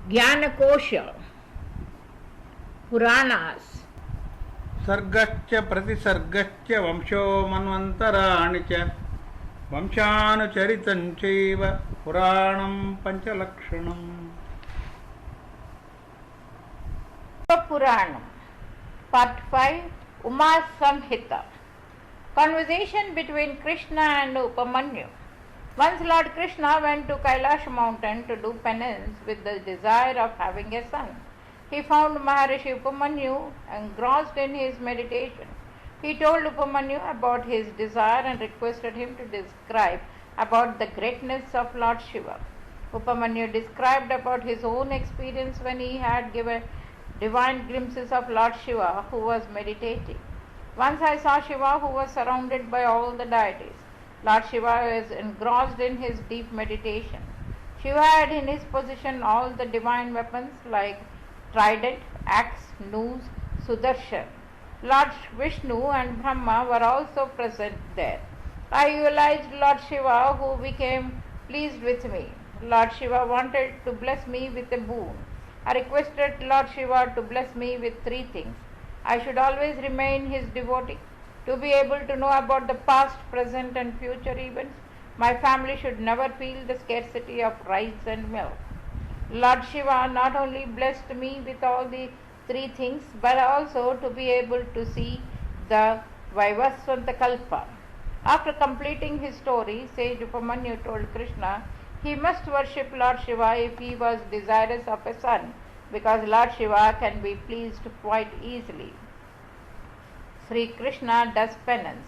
Jnanakosha, Puranas. सर्गश्च प्रतिसर्गश्च वंशो मन्वन्तराणि च वंशानुचरितं चैव पुराणं पञ्चलक्षणम्. Purana, Part 5, Uma Samhita. Conversation between Krishna and Upamanyu. Once Lord Krishna went to Kailash mountain to do penance with the desire of having a son. He found Maharishi Upamanyu engrossed in his meditation. He told Upamanyu about his desire and requested him to describe about the greatness of Lord Shiva. Upamanyu described about his own experience when he had given divine glimpses of Lord Shiva who was meditating. Once I saw Shiva who was surrounded by all the deities. Lord Shiva was engrossed in his deep meditation. Shiva had in his possession all the divine weapons like trident, axe, noose, Sudarshan. Lord Vishnu and Brahma were also present there. I visualized Lord Shiva who became pleased with me. Lord Shiva wanted to bless me with a boon. I requested Lord Shiva to bless me with three things. I should always remain his devotee, to be able to know about the past, present and future events. My family should never feel the scarcity of rice and milk. Lord Shiva not only blessed me with all the three things, but also to be able to see the Vaivasvanta Kalpa. After completing his story, sage Upamanyu told Krishna he must worship Lord Shiva if he was desirous of a son, because Lord Shiva can be pleased quite easily. Sri Krishna does penance.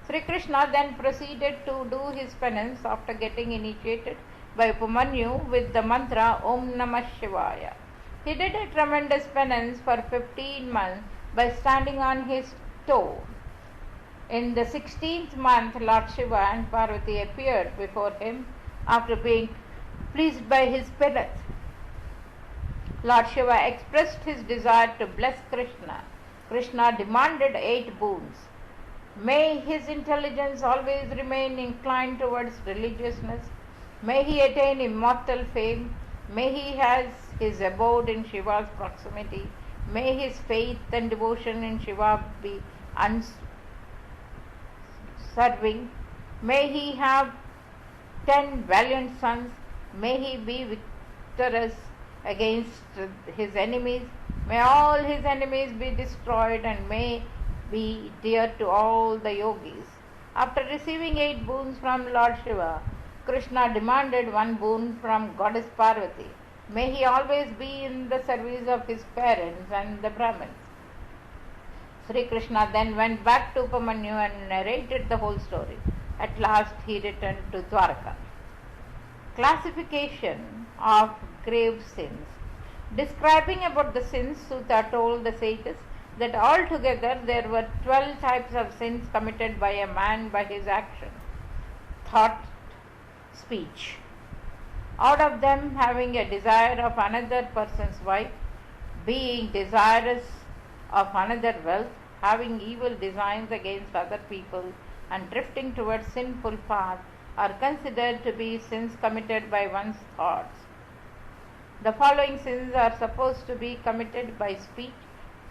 Sri Krishna then proceeded to do his penance after getting initiated by Upamanyu with the mantra Om Namah Shivaya. He did a tremendous penance for 15 months by standing on his toe. In the 16th month, Lord Shiva and Parvati appeared before him after being pleased by his penance. Lord Shiva expressed his desire to bless Krishna. Krishna demanded 8 boons. May his intelligence always remain inclined towards religiousness. May he attain immortal fame. May he have his abode in Shiva's proximity. May his faith and devotion in Shiva be unswerving. May he have 10 valiant sons. May he be victorious against his enemies. May all his enemies be destroyed and may be dear to all the yogis. After receiving 8 boons from Lord Shiva, Krishna demanded 1 boon from Goddess Parvati. May he always be in the service of his parents and the Brahmins. Sri Krishna then went back to Upamanyu and narrated the whole story. At last he returned to Dwarka. Classification of grave sins. Describing about the sins, Sutta told the sages that altogether there were 12 types of sins committed by a man by his action, thought, speech. Out of them, having a desire of another person's wife, being desirous of another wealth, having evil designs against other people, and drifting towards sinful paths are considered to be sins committed by one's thoughts. The following sins are supposed to be committed by speech: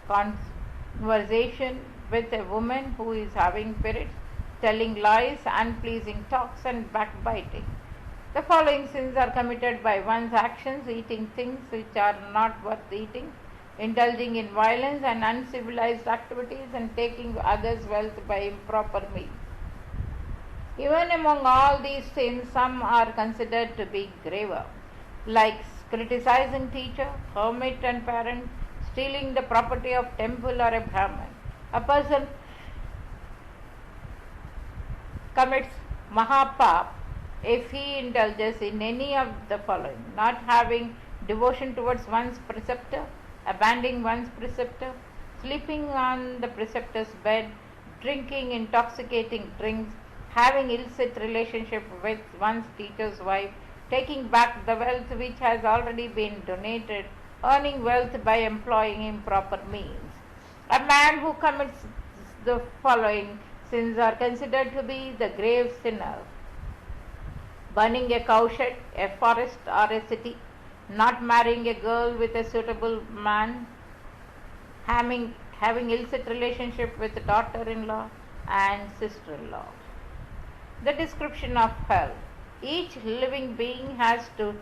conversation with a woman who is having periods, telling lies, unpleasing talks, and backbiting. The following sins are committed by one's actions: eating things which are not worth eating, indulging in violence and uncivilized activities, and taking others' wealth by improper means. Even among all these sins, some are considered to be graver, like criticizing teacher, hermit and parent, stealing the property of temple or a Brahman. A person commits mahapap if he indulges in any of the following: not having devotion towards one's preceptor, abandoning one's preceptor, sleeping on the preceptor's bed, drinking intoxicating drinks, having illicit relationship with one's teacher's wife, taking back the wealth which has already been donated, earning wealth by employing improper means. A man who commits the following sins are considered to be the grave sinner: burning a cowshed, a forest or a city, not marrying a girl with a suitable man, having illicit relationship with daughter-in-law and sister-in-law. The description of hell. Each living being has to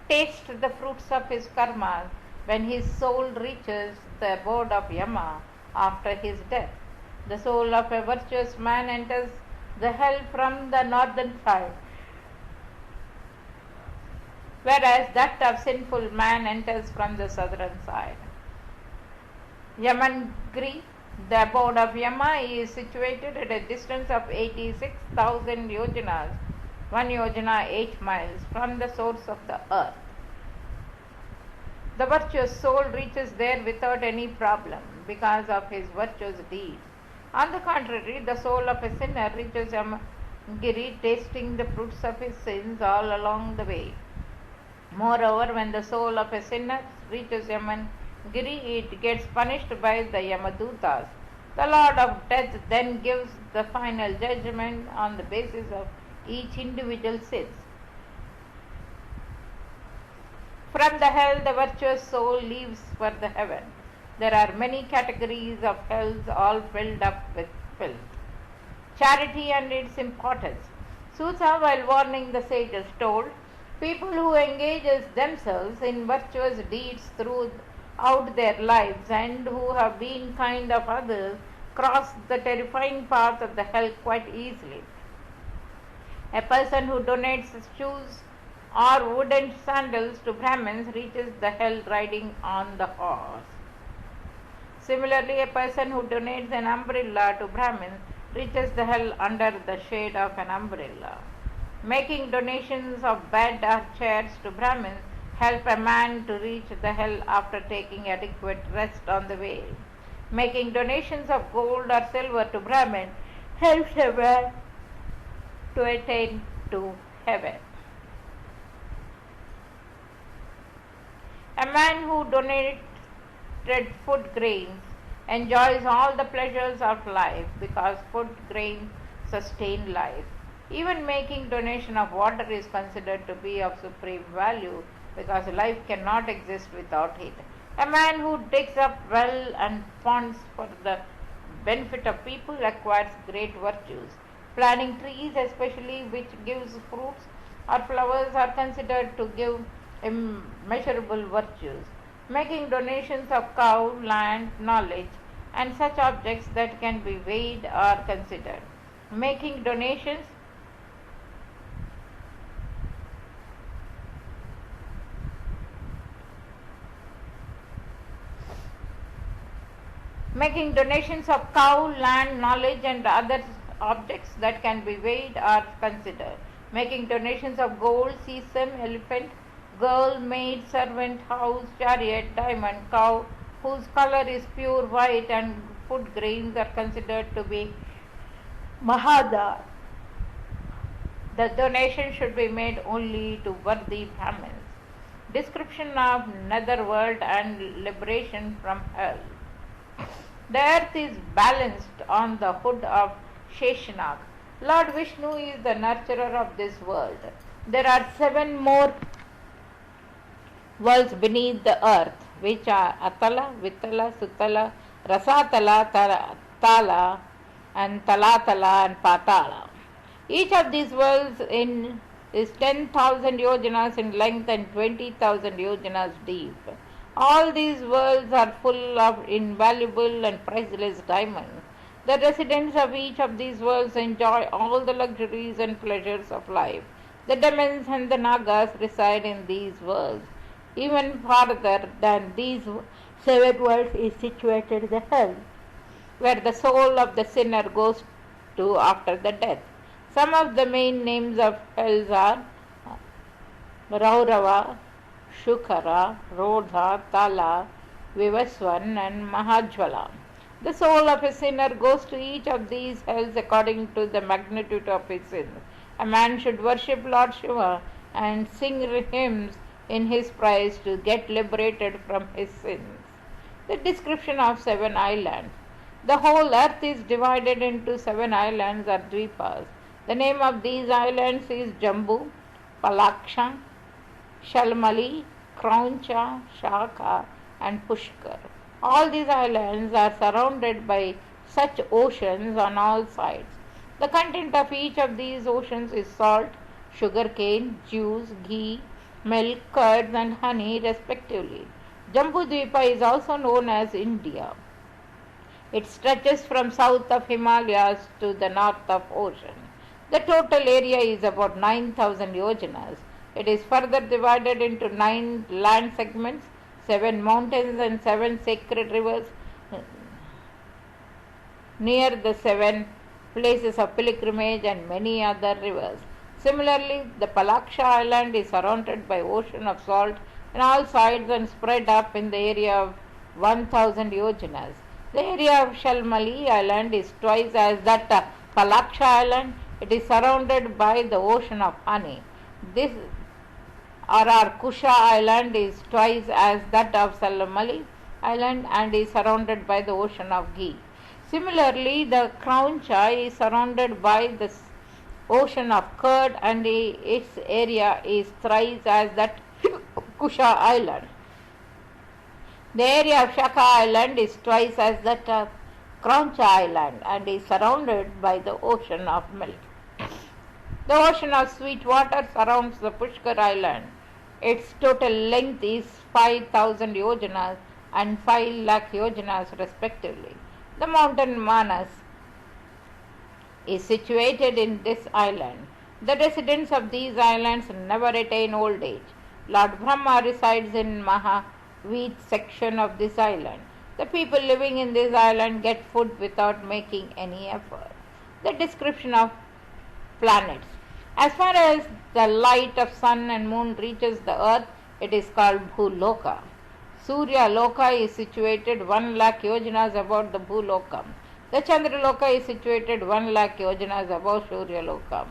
taste the fruits of his karma when his soul reaches the abode of Yama after his death. The soul of a virtuous man enters the hell from the northern side, whereas that of sinful man enters from the southern side. Yamangiri, the abode of Yama, is situated at a distance of 86,000 yojanas, 1 yojana 8 miles, from the source of the earth. The virtuous soul reaches there without any problem because of his virtuous deeds. On the contrary, the soul of a sinner reaches Yamangiri tasting the fruits of his sins all along the way. Moreover, when the soul of a sinner reaches Yamangiri, it gets punished by the Yamadutas. The Lord of Death then gives the final judgment on the basis of each individual sins. From the hell, the virtuous soul leaves for the heaven. There are many categories of hells, all filled up with filth. Charity and its importance. Suta, while warning the sages, told, people who engage themselves in virtuous deeds throughout their lives and who have been kind of others cross the terrifying path of the hell quite easily. A person who donates shoes or wooden sandals to Brahmins reaches the hell riding on the horse. Similarly, a person who donates an umbrella to Brahmins reaches the hell under the shade of an umbrella. Making donations of bed or chairs to Brahmins help a man to reach the hell after taking adequate rest on the way. Making donations of gold or silver to Brahmins helps a man to attain to heaven. A man who donated food grains enjoys all the pleasures of life because food grains sustain life. Even making donation of water is considered to be of supreme value because life cannot exist without it. A man who digs up well and ponds for the benefit of people acquires great virtues. Planting trees, especially which gives fruits or flowers, are considered to give immeasurable virtues. Making donations of cow, land, knowledge, and such objects that can be weighed are considered. Making donations of cow, land, knowledge, and other objects that can be weighed are considered. Making donations of gold, sesame, elephant, girl, maid, servant, house, chariot, diamond, cow, whose color is pure white, and food grains are considered to be mahadar. The donation should be made only to worthy Brahmins. Description of netherworld and liberation from hell. The earth is balanced on the hood of Sheshanag. Lord Vishnu is the nurturer of this world. There are 7 more worlds beneath the earth, which are Atala, Vitala, Sutala, Rasatala, Tala, and Talatala, and Patala. Each of these worlds is 10,000 yojanas in length and 20,000 yojanas deep. All these worlds are full of invaluable and priceless diamonds. The residents of each of these worlds enjoy all the luxuries and pleasures of life. The demons and the nagas reside in these worlds. Even farther than these 7 worlds is situated the hell, where the soul of the sinner goes to after the death. Some of the main names of hells are Raurava, Shukara, Rodha, Tala, Vivaswan, and Mahajvala. The soul of a sinner goes to each of these hells according to the magnitude of his sins. A man should worship Lord Shiva and sing hymns in his praise to get liberated from his sins. The description of 7 islands. The whole earth is divided into 7 islands or dvipas. The name of these islands is Jambu, Palaksha, Shalmali, Krauncha, Shaka, and Pushkar. All these islands are surrounded by such oceans on all sides. The content of each of these oceans is salt, sugarcane, juice, ghee, milk, curds, and honey, respectively. Jambudvipa is also known as India. It stretches from south of Himalayas to the north of ocean. The total area is about 9,000 yojanas. It is further divided into 9 land segments, 7 mountains and 7 sacred rivers near the 7 places of pilgrimage and many other rivers. Similarly, the Palaksha island is surrounded by ocean of salt on all sides and spread up in the area of 1,000 yojanas. The area of Shalmali island is twice as that of Palaksha island. It is surrounded by the ocean of honey. This Kusha island is twice as that of Shalmali island and is surrounded by the ocean of ghee. Similarly, the Krauncha is surrounded by the ocean of curd and its area is thrice as that Kusha island. The area of Shaka island is twice as that of Krauncha island and is surrounded by the ocean of milk. The ocean of sweet water surrounds the Pushkar island. Its total length is 5,000 yojanas and 5 lakh yojanas respectively. The mountain Manas is situated in this island. The residents of these islands never attain old age. Lord Brahma resides in Mahavit section of this island. The people living in this island get food without making any effort. The description of planets. As far as the light of sun and moon reaches the earth, it is called Bhuloka. Surya Loka is situated 1 lakh yojanas above the Bhuloka. The Chandra Loka is situated 1 lakh yojanas above Surya Loka.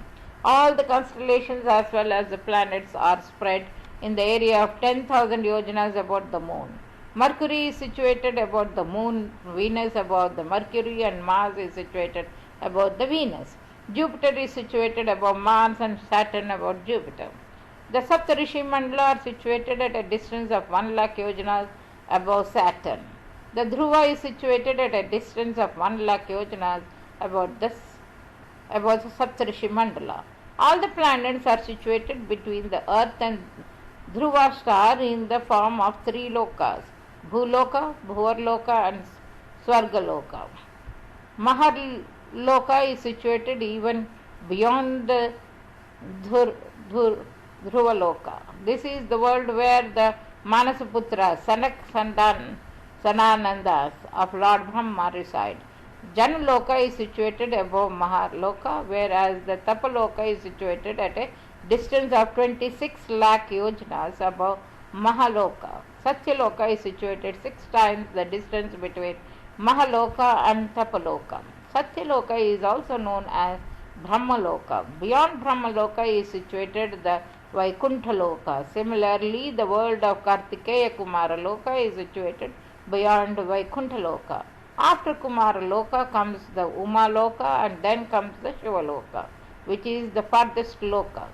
All the constellations as well as the planets are spread in the area of 10,000 yojanas above the moon. Mercury is situated above the moon, Venus above the Mercury, and Mars is situated above the Venus. Jupiter is situated above Mars and Saturn above Jupiter. The Saptarishi Mandala are situated at a distance of 1 lakh yojanas above Saturn. The Dhruva is situated at a distance of 1 lakh yojanas above the Saptarishi Mandala. All the planets are situated between the Earth and Dhruva star in the form of 3 lokas: Bhuloka, Bhuvarloka, and Swargaloka. Maharloka is situated even beyond the Dhruvaloka. This is the world where the Manasaputra, Sanak Sananandas of Lord Brahma reside. Janaloka is situated above Maharloka, whereas the Tapaloka is situated at a distance of 26 lakh yojanas above Mahaloka. Satyaloka is situated 6 times the distance between Mahaloka and Tapaloka. Satyaloka is also known as Brahmaloka. Beyond Brahmaloka is situated the Vaikuntha-loka. Similarly, the world of Kartikeya Kumara-loka is situated beyond Vaikuntha-loka. After Kumara-loka comes the Uma-loka and then comes the Shiva-loka, which is the farthest loka.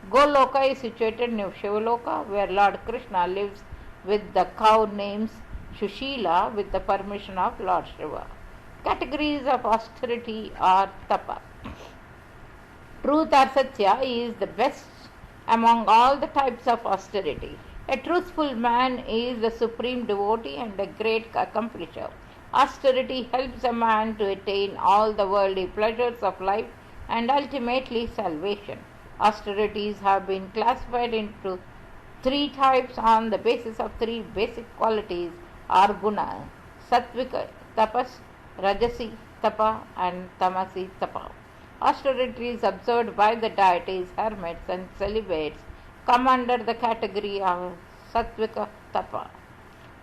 Goloka is situated near Shiva-loka, where Lord Krishna lives with the cow named Shushila with the permission of Lord Shiva. Categories of austerity are tapa. Truth or satya is the best among all the types of austerity. A truthful man is the supreme devotee and a great accomplisher. Austerity helps a man to attain all the worldly pleasures of life and ultimately salvation. Austerities have been classified into 3 types on the basis of 3 basic qualities or guna: sattvika tapas, rajasi tapa, and tamasi tapa. Austerities observed by the deities, hermits, and celibates come under the category of sattvika tapa.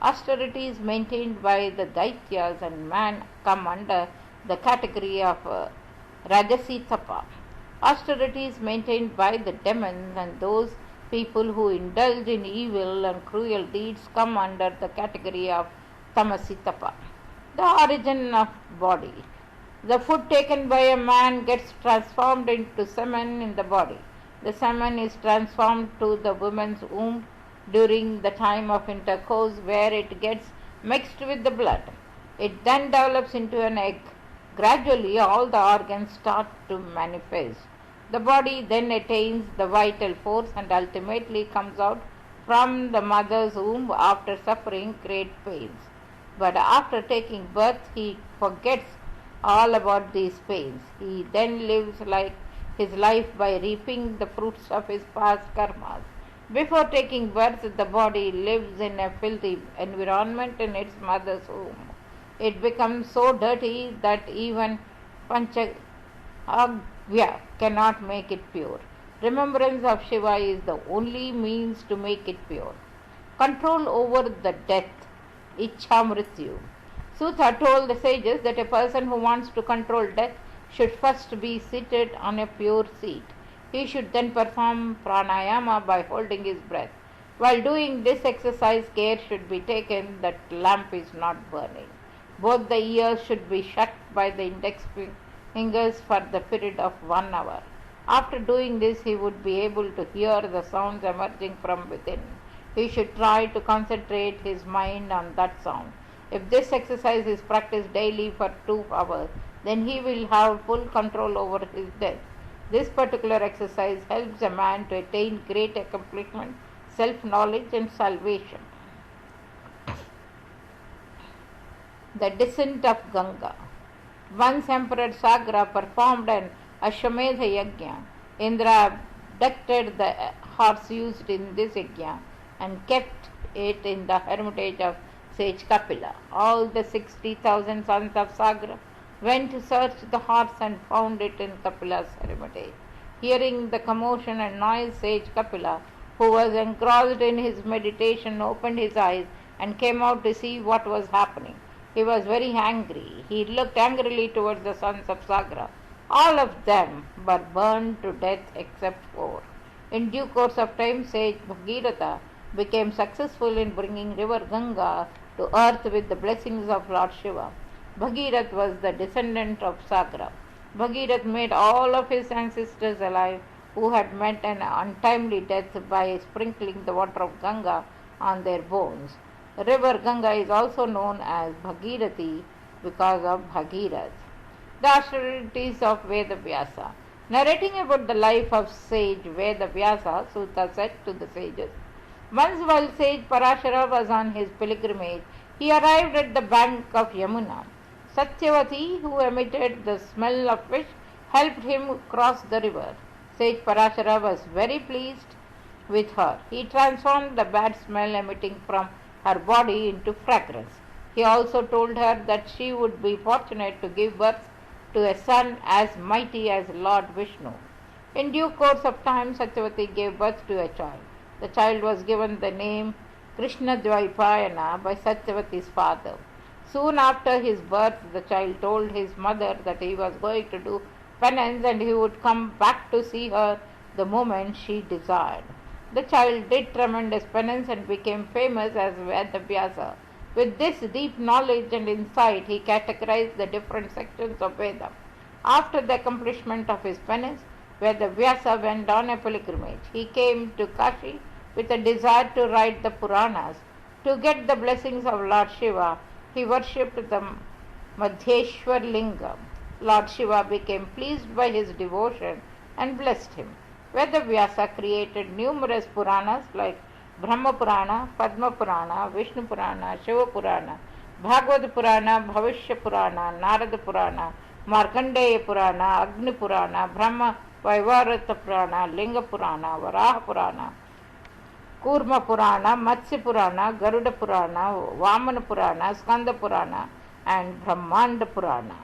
Austerities maintained by the daityas and man come under the category of rajasi tapa. Austerities maintained by the demons and those people who indulge in evil and cruel deeds come under the category of tamasi tapa. The origin of body. The food taken by a man gets transformed into semen in the body. The semen is transformed to the woman's womb during the time of intercourse, where it gets mixed with the blood. It then develops into an egg. Gradually, all the organs start to manifest. The body then attains the vital force and ultimately comes out from the mother's womb after suffering great pains. But after taking birth, he forgets all about these pains. He then lives like his life by reaping the fruits of his past karmas. Before taking birth, the body lives in a filthy environment in its mother's womb. It becomes so dirty that even Panchagya cannot make it pure. Remembrance of Shiva is the only means to make it pure. Control over the death, Ichha Mrityu. Sutta told the sages that a person who wants to control death should first be seated on a pure seat. He should then perform pranayama by holding his breath. While doing this exercise, care should be taken that lamp is not burning. Both the ears should be shut by the index fingers for the period of 1 hour. After doing this, he would be able to hear the sounds emerging from within. He should try to concentrate his mind on that sound. If this exercise is practiced daily for 2 hours, then he will have full control over his death. This particular exercise helps a man to attain great accomplishment, self-knowledge and salvation. The descent of Ganga. Once Emperor Sagra performed an Ashwamedha Yajna. Indra abducted the horse used in this yajna and kept it in the hermitage of sage Kapila. All the 60,000 sons of Sagra went to search the horse and found it in Kapila's hermitage. Hearing the commotion and noise, sage Kapila, who was engrossed in his meditation, opened his eyes and came out to see what was happening. He was very angry. He looked angrily towards the sons of Sagra. All of them were burned to death except 4. In due course of time, sage Bhagiratha became successful in bringing river Ganga to earth with the blessings of Lord Shiva. Bhagirath was the descendant of Sagra. Bhagirath made all of his ancestors alive who had met an untimely death by sprinkling the water of Ganga on their bones. The river Ganga is also known as Bhagirathi because of Bhagirath. The austerities of Vedavyasa. Narrating about the life of sage Vedavyasa, Sutta said to the sages, once while sage Parashara was on his pilgrimage, he arrived at the bank of Yamuna. Satyavati, who emitted the smell of fish, helped him cross the river. Sage Parashara was very pleased with her. He transformed the bad smell emitting from her body into fragrance. He also told her that she would be fortunate to give birth to a son as mighty as Lord Vishnu. In due course of time, Satyavati gave birth to a child. The child was given the name Krishna Dvaipayana by Satyavati's father. Soon after his birth, the child told his mother that he was going to do penance and he would come back to see her the moment she desired. The child did tremendous penance and became famous as Vedavyasa. With this deep knowledge and insight, he categorized the different sections of Veda. After the accomplishment of his penance, Vedavyasa went on a pilgrimage. He came to Kashi with a desire to write the Puranas. To get the blessings of Lord Shiva, he worshipped the Madheshwar Lingam. Lord Shiva became pleased by his devotion and blessed him. Vedavyasa created numerous Puranas like Brahma Purana, Padma Purana, Vishnu Purana, Shiva Purana, Bhagavad Purana, Bhavishya Purana, Narada Purana, Markandeya Purana, Agni Purana, Brahma Vaivarata Purana, Linga Purana, Varaha Purana, Kurma Purana, Matsya Purana, Garuda Purana, Vamana Purana, Skanda Purana and Brahmanda Purana.